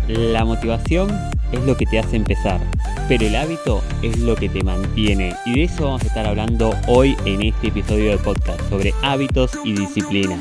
La motivación es lo que te hace empezar, pero el hábito es lo que te mantiene. Y de eso vamos a estar hablando hoy en este episodio del podcast, sobre hábitos y disciplina.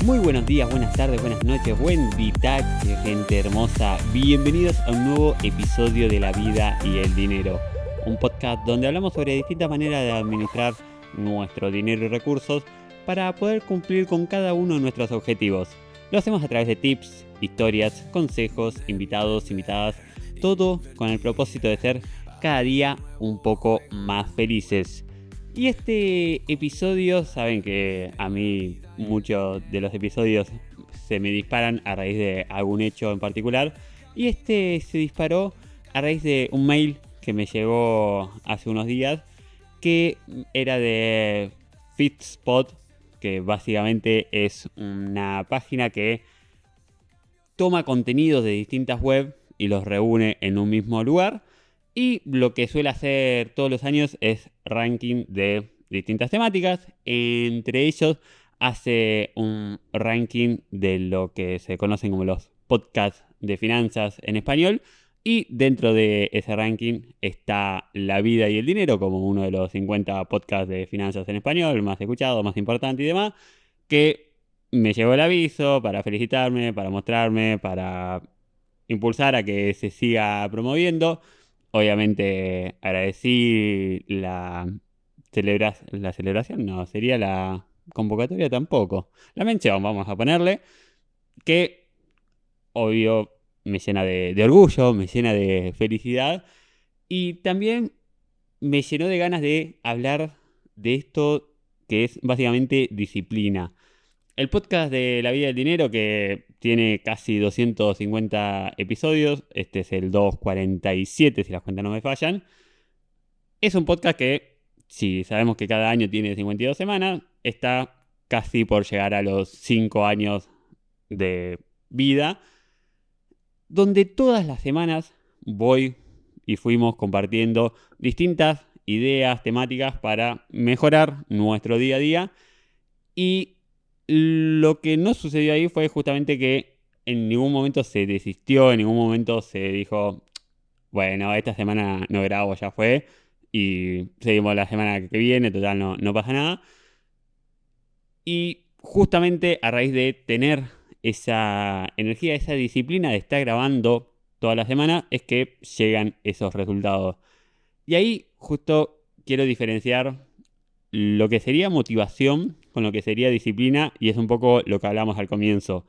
Muy buenos días, buenas tardes, buenas noches, buen día, gente hermosa. Bienvenidos a un nuevo episodio de La Vida y el Dinero. Un podcast donde hablamos sobre distintas maneras de administrar nuestro dinero y recursos para poder cumplir con cada uno de nuestros objetivos. Lo hacemos a través de tips, historias, consejos, invitados, invitadas, todo con el propósito de ser cada día un poco más felices. Y este episodio, saben que a mí muchos de los episodios se me disparan a raíz de algún hecho en particular. Y este se disparó a raíz de un mail que me llegó hace unos días, que era de Feedspot, que básicamente es una página que toma contenidos de distintas webs y los reúne en un mismo lugar. Y lo que suele hacer todos los años es ranking de distintas temáticas. Entre ellos hace un ranking de lo que se conocen como los podcasts de finanzas en español. Y dentro de ese ranking está La Vida y el Dinero como uno de los 50 podcasts de finanzas en español más escuchados, más importante y demás, que me llegó el aviso para felicitarme, para mostrarme, para impulsar a que se siga promoviendo. Obviamente agradecí la celebración, no, sería la convocatoria tampoco. La mención, vamos a ponerle, que obvio me llena de orgullo, me llena de felicidad y también me llenó de ganas de hablar de esto que es básicamente disciplina. El podcast de La Vida y el Dinero, que tiene casi 250 episodios, este es el 247 si las cuentas no me fallan, es un podcast que, si sabemos que cada año tiene 52 semanas, está casi por llegar a los 5 años de vida, donde todas las semanas voy y fuimos compartiendo distintas ideas, temáticas para mejorar nuestro día a día. Y lo que no sucedió ahí fue justamente que en ningún momento se desistió, en ningún momento se dijo, bueno, esta semana no grabo, ya fue, y seguimos la semana que viene, total, no pasa nada. Y justamente a raíz de tener esa energía, esa disciplina de estar grabando toda la semana, es que llegan esos resultados. Y ahí justo quiero diferenciar lo que sería motivación con lo que sería disciplina, y es un poco lo que hablamos al comienzo.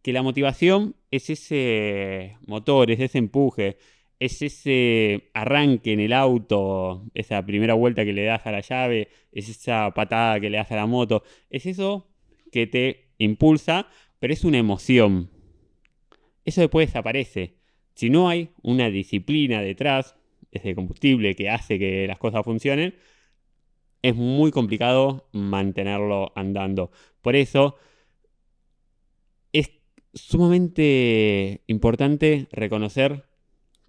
Que la motivación es ese motor, es ese empuje, es ese arranque en el auto, esa primera vuelta que le das a la llave, es esa patada que le das a la moto, es eso que te impulsa, pero es una emoción. Eso después desaparece. Si no hay una disciplina detrás, ese combustible que hace que las cosas funcionen, es muy complicado mantenerlo andando. Por eso es sumamente importante reconocer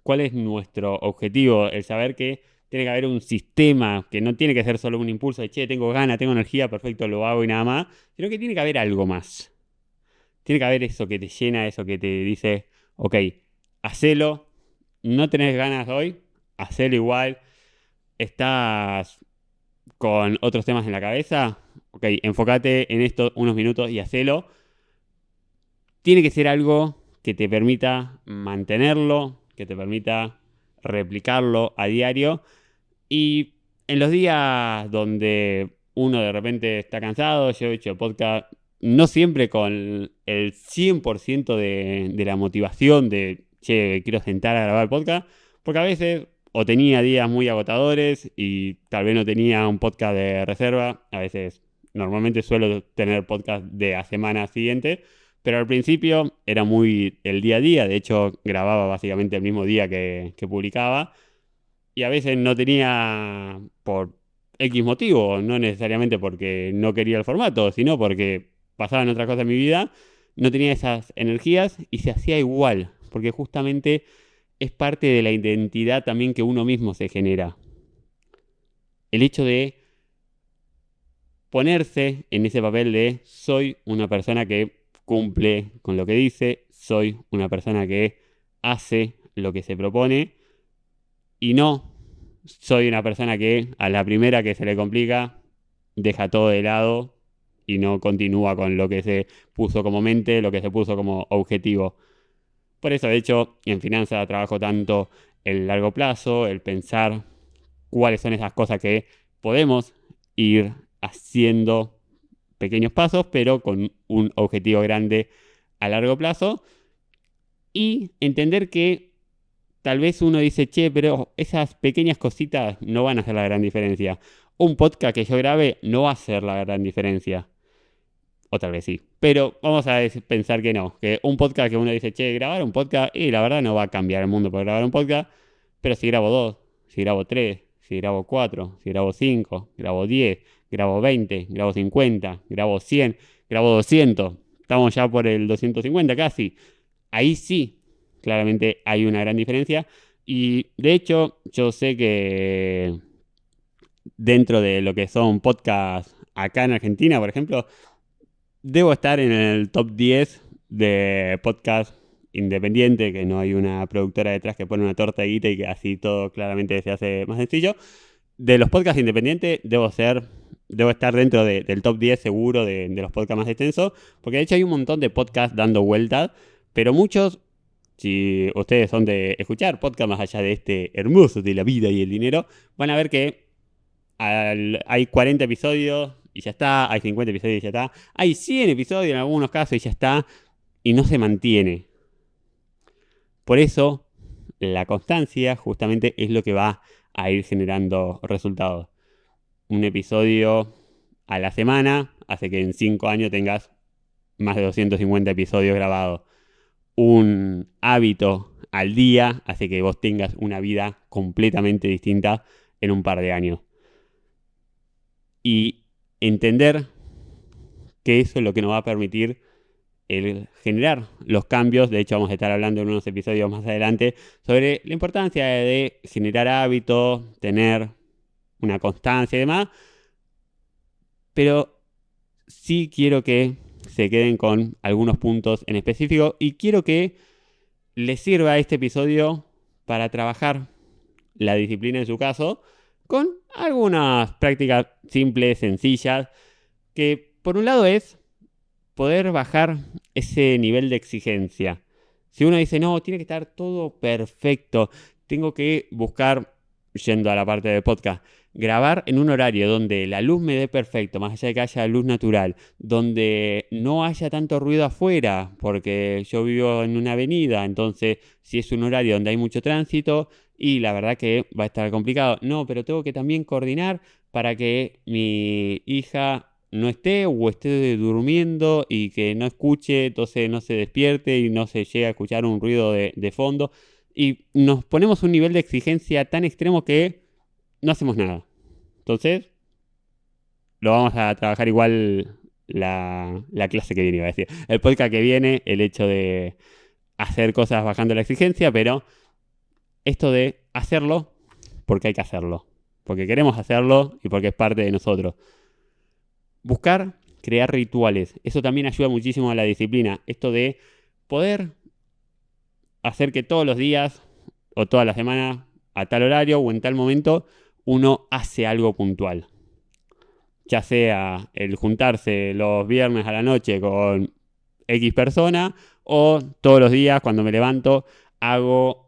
cuál es nuestro objetivo, el saber que tiene que haber un sistema, que no tiene que ser solo un impulso de, che, tengo ganas, tengo energía, perfecto, lo hago y nada más, sino que tiene que haber algo más. Tiene que haber eso que te llena, eso que te dice, ok, hacelo, no tenés ganas hoy, hacelo igual, estás con otros temas en la cabeza, ok, enfócate en esto unos minutos y hacelo. Tiene que ser algo que te permita mantenerlo, que te permita replicarlo a diario. Y en los días donde uno de repente está cansado, yo he hecho podcast no siempre con el 100% de la motivación de, che, quiero sentar a grabar el podcast, porque a veces o tenía días muy agotadores y tal vez no tenía un podcast de reserva. A veces, normalmente suelo tener podcast de la semana siguiente, pero al principio era muy el día a día. De hecho, grababa básicamente el mismo día que publicaba. Y a veces no tenía por X motivo, no necesariamente porque no quería el formato, sino porque pasaban otras cosas en mi vida, no tenía esas energías y se hacía igual, porque justamente es parte de la identidad también que uno mismo se genera. El hecho de ponerse en ese papel de soy una persona que cumple con lo que dice, soy una persona que hace lo que se propone y no soy una persona que a la primera que se le complica deja todo de lado y no continúa con lo que se puso como mente, lo que se puso como objetivo. Por eso, de hecho, en finanzas trabajo tanto el largo plazo, el pensar cuáles son esas cosas que podemos ir haciendo pequeños pasos, pero con un objetivo grande a largo plazo. Y entender que tal vez uno dice, che, pero esas pequeñas cositas no van a hacer la gran diferencia. Un podcast que yo grabe no va a hacer la gran diferencia. O tal vez sí. Pero vamos a pensar que no. Que un podcast que uno dice, che, grabar un podcast, y la verdad no va a cambiar el mundo por grabar un podcast. Pero si grabo dos, si grabo tres, si grabo cuatro, si grabo cinco, grabo 10, grabo 20, grabo 50, grabo 100, grabo 200. Estamos ya por el 250 casi. Ahí sí, claramente hay una gran diferencia. Y de hecho, yo sé que dentro de lo que son podcasts acá en Argentina, por ejemplo, debo estar en el top 10 de podcast independiente, que no hay una productora detrás que pone una torta de guita y que así todo claramente se hace más sencillo. De los podcasts independientes debo estar dentro del top 10 seguro de los podcasts más extensos, porque de hecho hay un montón de podcasts dando vueltas, pero muchos, si ustedes son de escuchar podcasts más allá de este hermoso de la vida y el dinero, van a ver que hay 40 episodios y ya está, hay 50 episodios y ya está, hay 100 episodios en algunos casos y ya está, y no se mantiene. Por eso, la constancia justamente es lo que va a ir generando resultados. Un episodio a la semana hace que en 5 años tengas más de 250 episodios grabados. Un hábito al día hace que vos tengas una vida completamente distinta en un par de años. Y entender que eso es lo que nos va a permitir el generar los cambios. De hecho, vamos a estar hablando en unos episodios más adelante sobre la importancia de generar hábitos, tener una constancia y demás. Pero sí quiero que se queden con algunos puntos en específico y quiero que les sirva este episodio para trabajar la disciplina en su caso con algunas prácticas simples, sencillas, que por un lado es poder bajar ese nivel de exigencia. Si uno dice, no, tiene que estar todo perfecto, tengo que buscar, yendo a la parte del podcast, grabar en un horario donde la luz me dé perfecto, más allá de que haya luz natural, donde no haya tanto ruido afuera, porque yo vivo en una avenida, entonces si es un horario donde hay mucho tránsito, y la verdad que va a estar complicado. No, pero tengo que también coordinar para que mi hija no esté o esté durmiendo y que no escuche, entonces no se despierte y no se llegue a escuchar un ruido de fondo. Y nos ponemos un nivel de exigencia tan extremo que no hacemos nada. Entonces, lo vamos a trabajar igual la clase que viene, iba a decir. El podcast que viene, el hecho de hacer cosas bajando la exigencia, pero esto de hacerlo porque hay que hacerlo. Porque queremos hacerlo y porque es parte de nosotros. Buscar crear rituales. Eso también ayuda muchísimo a la disciplina. Esto de poder hacer que todos los días o toda la semana, a tal horario o en tal momento, uno hace algo puntual. Ya sea el juntarse los viernes a la noche con X persona o todos los días cuando me levanto hago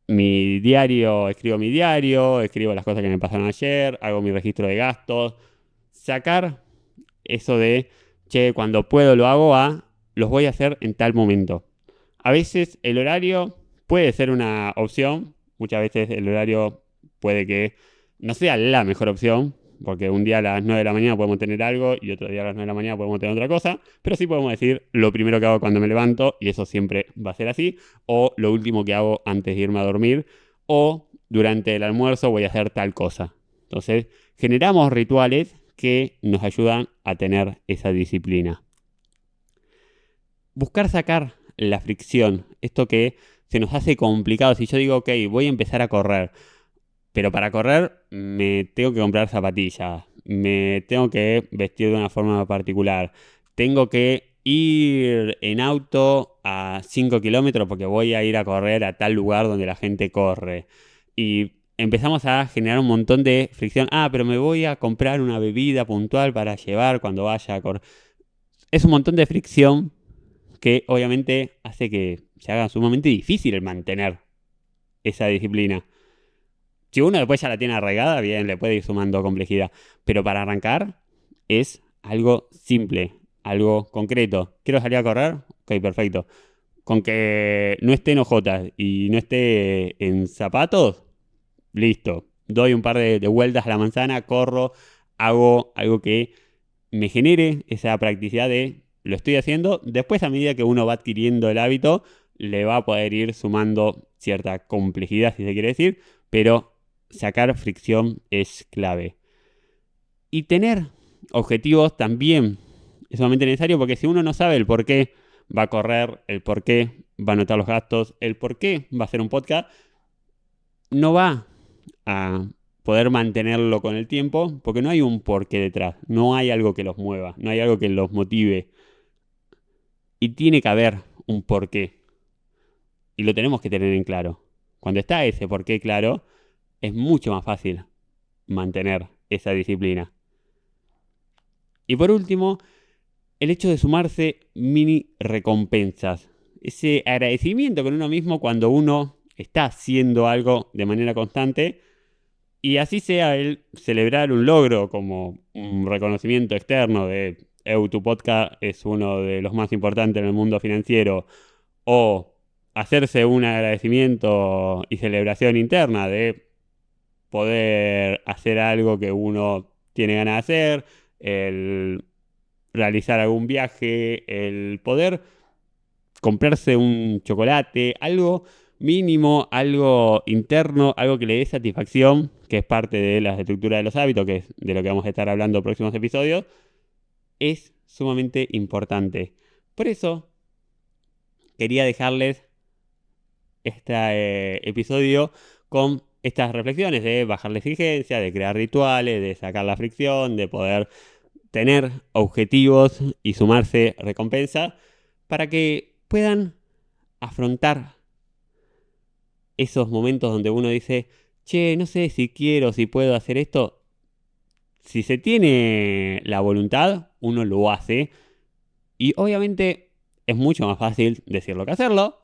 mi diario, escribo las cosas que me pasaron ayer, hago mi registro de gastos. Sacar eso de, che, cuando puedo lo hago los voy a hacer en tal momento. A veces el horario puede ser una opción, muchas veces el horario puede que no sea la mejor opción, porque un día a las 9 de la mañana podemos tener algo y otro día a las 9 de la mañana podemos tener otra cosa, pero sí podemos decir lo primero que hago cuando me levanto, y eso siempre va a ser así, o lo último que hago antes de irme a dormir, o durante el almuerzo voy a hacer tal cosa. Entonces, generamos rituales que nos ayudan a tener esa disciplina. Buscar sacar la fricción, esto que se nos hace complicado. Si yo digo, ok, voy a empezar a correr, pero para correr me tengo que comprar zapatillas, me tengo que vestir de una forma particular, tengo que ir en auto a 5 kilómetros porque voy a ir a correr a tal lugar donde la gente corre. Y empezamos a generar un montón de fricción. Pero me voy a comprar una bebida puntual para llevar cuando vaya a correr. Es un montón de fricción que obviamente hace que se haga sumamente difícil el mantener esa disciplina. Si uno después ya la tiene arraigada, bien, le puede ir sumando complejidad. Pero para arrancar es algo simple, algo concreto. ¿Quiero salir a correr? Ok, perfecto. Con que no esté en ojotas y no esté en zapatos, listo. Doy un par de vueltas a la manzana, corro, hago algo que me genere esa practicidad de lo estoy haciendo. Después, a medida que uno va adquiriendo el hábito, le va a poder ir sumando cierta complejidad, si se quiere decir, pero sacar fricción es clave. Y tener objetivos también es sumamente necesario, porque si uno no sabe el por qué va a correr, el por qué va a anotar los gastos, el por qué va a hacer un podcast, no va a poder mantenerlo con el tiempo, porque no hay un porqué detrás, no hay algo que los mueva, no hay algo que los motive. Y tiene que haber un porqué. Y lo tenemos que tener en claro. Cuando está ese porqué claro, es mucho más fácil mantener esa disciplina. Y por último, el hecho de sumarse mini recompensas. Ese agradecimiento con uno mismo cuando uno está haciendo algo de manera constante, y así sea el celebrar un logro como un reconocimiento externo de tu podcast es uno de los más importantes en el mundo financiero, o hacerse un agradecimiento y celebración interna de poder hacer algo que uno tiene ganas de hacer, el realizar algún viaje, el poder comprarse un chocolate, algo mínimo, algo interno, algo que le dé satisfacción, que es parte de la estructura de los hábitos, que es de lo que vamos a estar hablando en próximos episodios, es sumamente importante. Por eso quería dejarles este episodio con estas reflexiones de bajar la exigencia, de crear rituales, de sacar la fricción, de poder tener objetivos y sumarse recompensa para que puedan afrontar esos momentos donde uno dice, che, no sé si quiero, si puedo hacer esto. Si se tiene la voluntad, uno lo hace. Y obviamente es mucho más fácil decirlo que hacerlo.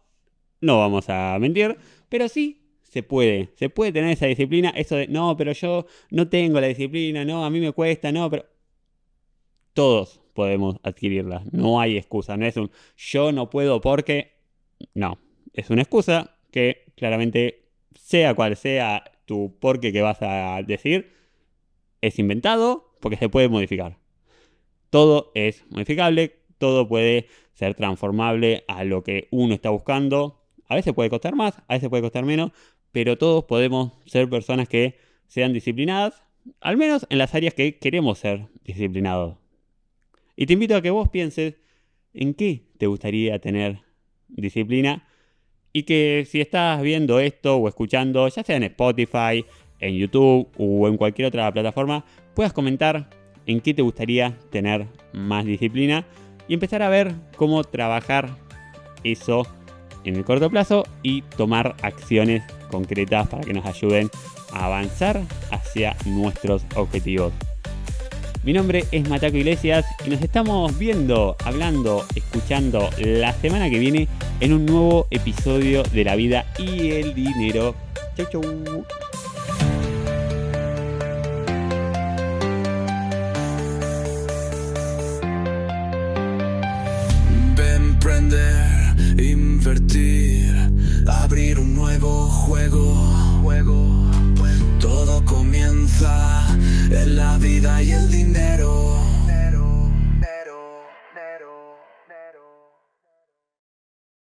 No vamos a mentir, pero sí se puede tener esa disciplina. Eso de, no, pero yo no tengo la disciplina, no, a mí me cuesta, no, pero todos podemos adquirirla. No hay excusa, no es un yo no puedo porque, no, es una excusa que claramente, sea cual sea tu porqué que vas a decir, es inventado porque se puede modificar. Todo es modificable, todo puede ser transformable a lo que uno está buscando. A veces puede costar más, a veces puede costar menos, pero todos podemos ser personas que sean disciplinadas, al menos en las áreas que queremos ser disciplinados. Y te invito a que vos pienses en qué te gustaría tener disciplina, y que si estás viendo esto o escuchando, ya sea en Spotify, en YouTube o en cualquier otra plataforma, puedas comentar en qué te gustaría tener más disciplina y empezar a ver cómo trabajar eso en el corto plazo y tomar acciones concretas para que nos ayuden a avanzar hacia nuestros objetivos. Mi nombre es Mataco Iglesias y nos estamos viendo, hablando, escuchando la semana que viene en un nuevo episodio de La Vida y el Dinero. Chau, chau. Emprender, invertir, abrir un nuevo juego. Todo comienza en la vida y el dinero.